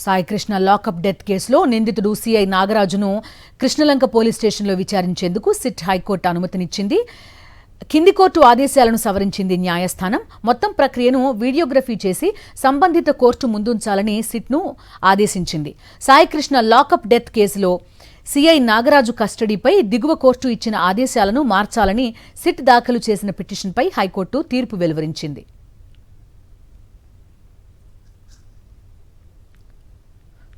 Sai Krishna lockup death కేసులో నిందితుడు CI నాగరాజును Krishnalanka police స్టేషన్లో విచారించేందుకు సిట్ హైకోర్టు అనుమతినిచ్చింది. కింది కోర్టు ఆదేశాలను సవరించింది న్యాయస్థానం. మొత్తం ప్రక్రియను వీడియోగ్రఫీ చేసి సంబంధిత కోర్టు ముందుంచాలని సిట్ను ఆదేశించింది. సాయి కృష్ణ లాకప్ డెత్ కేసులో సిఐ నాగరాజు కస్టడీపై దిగువ కోర్టు ఇచ్చిన ఆదేశాలను మార్చాలని సిట్ దాఖలు చేసిన పిటిషన్పై హైకోర్టు తీర్పు వెలువరించింది.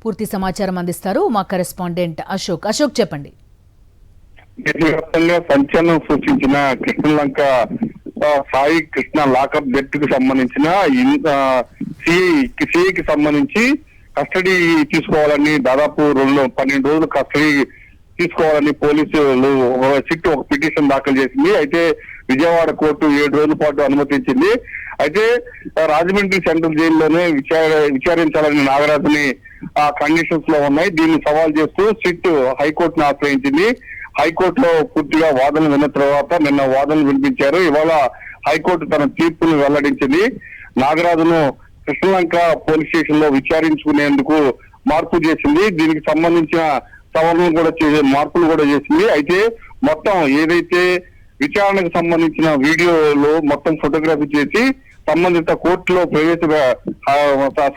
పూర్తి సమాచారం అందిస్తారు మా కరెస్పాండెంట్ అశోక్. అశోక్, చెప్పండి. దేశవ్యాప్తంగా సంచలనం సృష్టించిన కృష్ణలంక సాయి కృష్ణ లాకప్ డెత్ కు సంబంధించిన సిఐకి సంబంధించి కస్టడీ తీసుకోవాలని దాదాపు 12 రోజులు కస్టడీ తీసుకోవాలని పోలీసులు సిట్ ఒక పిటిషన్ దాఖలు చేసింది. అయితే విజయవాడ కోర్టు 7 రోజుల పాటు అనుమతించింది. అయితే రాజమండ్రి సెంట్రల్ జైల్లోనే విచారించాలని నాగరాజుని కండిషన్స్ లో ఉన్నాయి. దీన్ని సవాల్ చేస్తూ సిట్ హైకోర్టును ఆశ్రయించింది. హైకోర్టులో పూర్తిగా వాదనలు విన్న తర్వాత నిన్న వాదనలు వినిపించారు. ఇవాళ హైకోర్టు తన తీర్పును వెల్లడించింది. నాగరాజును కృష్ణలంక పోలీస్ స్టేషన్ లో విచారించుకునేందుకు మార్పు చేసింది. దీనికి సంబంధించిన సవరణలు కూడా మార్పులు కూడా చేసింది. అయితే మొత్తం ఏదైతే విచారణకు సంబంధించిన వీడియోలో మొత్తం ఫోటోగ్రఫీ చేసి సంబంధిత కోర్టులో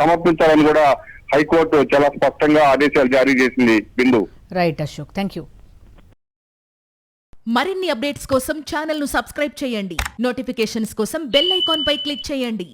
సమర్పించాలని కూడా హైకోర్టు చాలా స్పష్టంగా ఆదేశాలు జారీ చేసింది. బిందు. Right Ashok, thank you. మరిన్ని అప్డేట్స్ కోసం ఛానల్ ను సబ్స్క్రైబ్ చేయండి. నోటిఫికేషన్స్ కోసం బెల్ ఐకాన్ పై క్లిక్ చేయండి.